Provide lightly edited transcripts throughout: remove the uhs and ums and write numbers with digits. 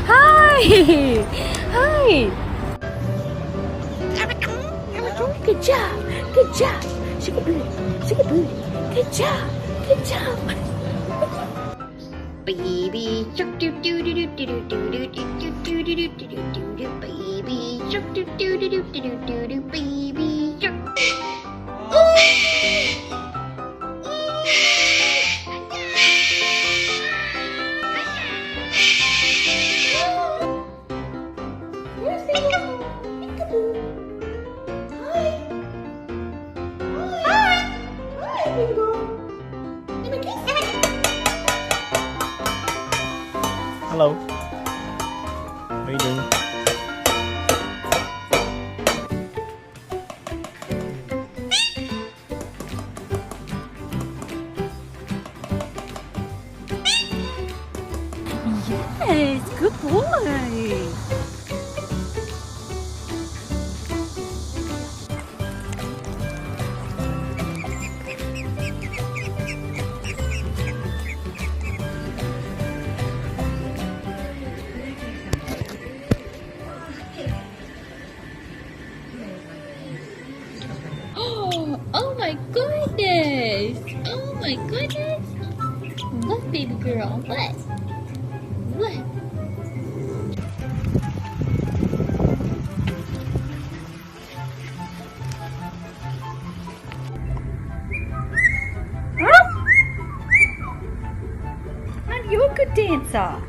Hi! Hi! Good job! Good job! Shake a booty! Shake a booty! Good job! Good job! Baby shark doo doo doo doo doo doo doo doo doo doo doo doo doo doo. Baby shark doo doo doo doo doo doo doo. Baby shark. Hello. What are you doing? Yes, good boy. Oh my goodness! Oh my goodness! What, baby girl? What? What? And you're a good dancer.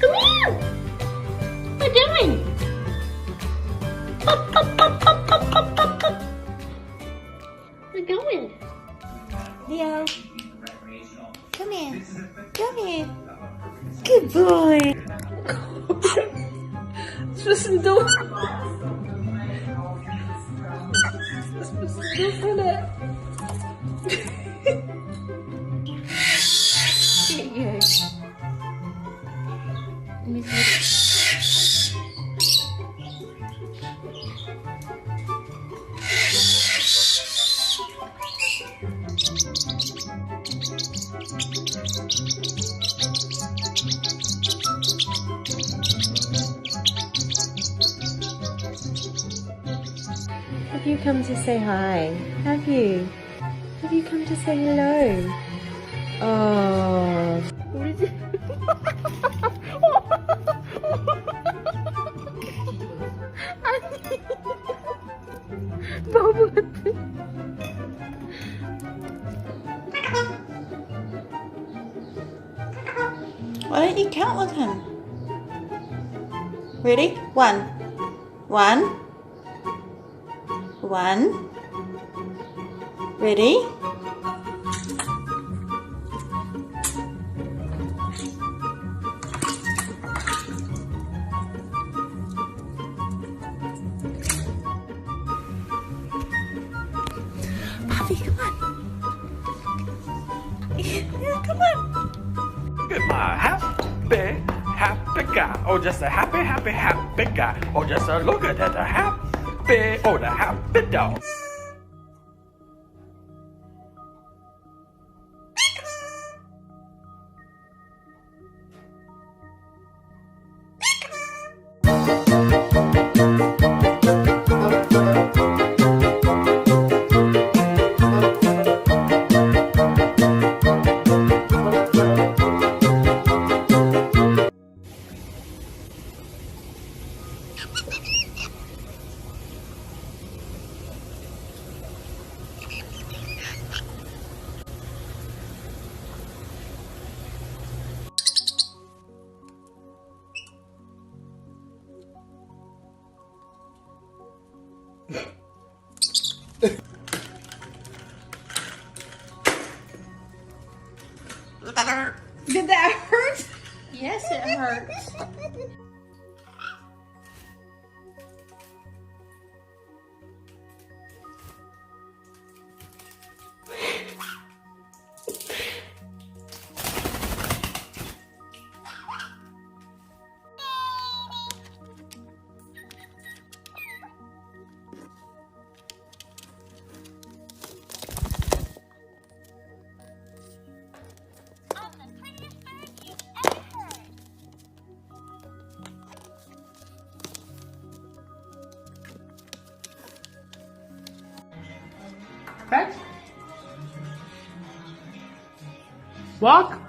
Come here! What are you doing? Up, up, up, up, up, up, up, up. We're going. Leo. Come here. Come here. Good boy. Was ist denn du? Was bist du für eine? Have you come to say hi? Have you? Have you come to say hello? Oh. What is it? Why don't you count with him? Ready? One. One. One. Ready? Puppy, come on. Yeah, come on. Look at my happy guy. Oh, just a happy guy. Oh, just a look at that, the happy dog. Did that hurt? Yes, it hurts. Walk.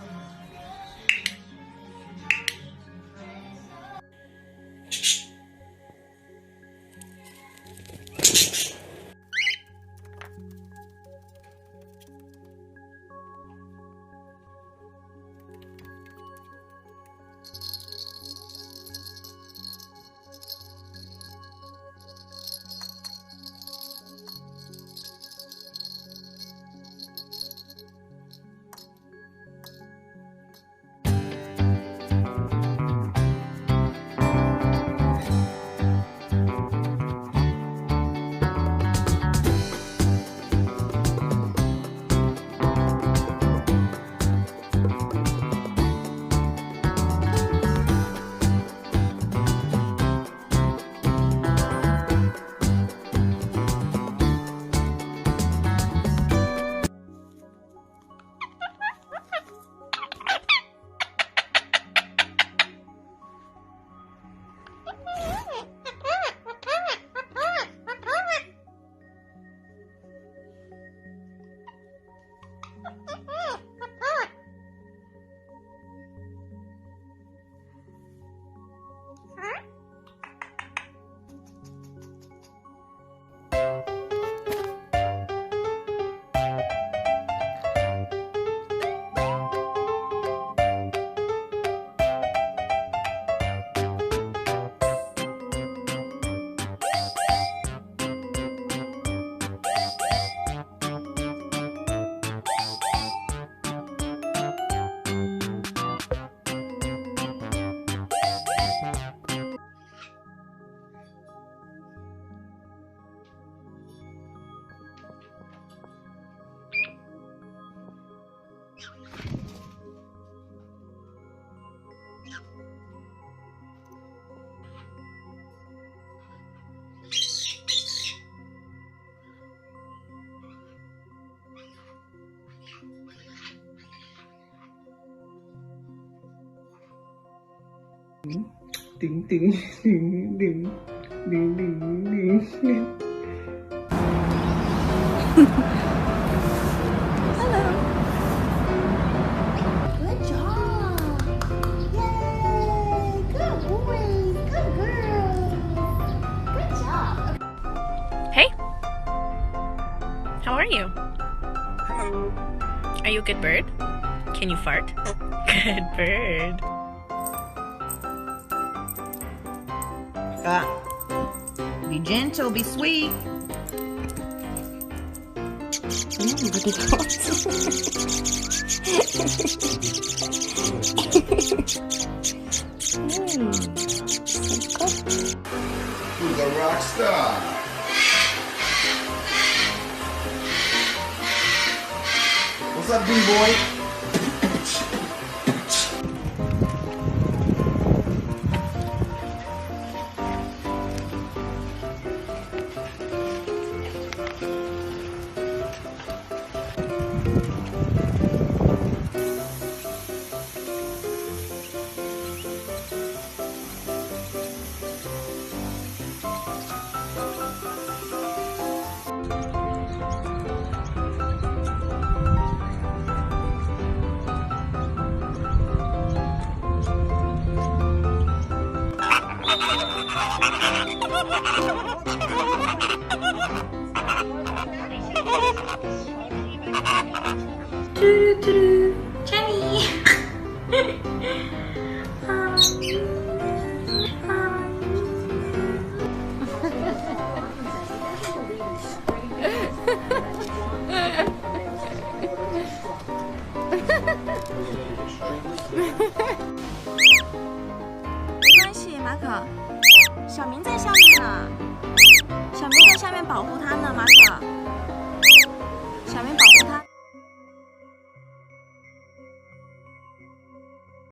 Ding, ding, ding, ding, ding, ding, ding, ding. Hello. Good job. Yay. Good boys. Good girls. Good job. Hey! How are you? Are you a good bird? Can you fart? Good bird. Be gentle, be sweet. Who's a rock star? What's up, B-boy? Jenny.没关系，马可，小明在下面呢，小明在下面保护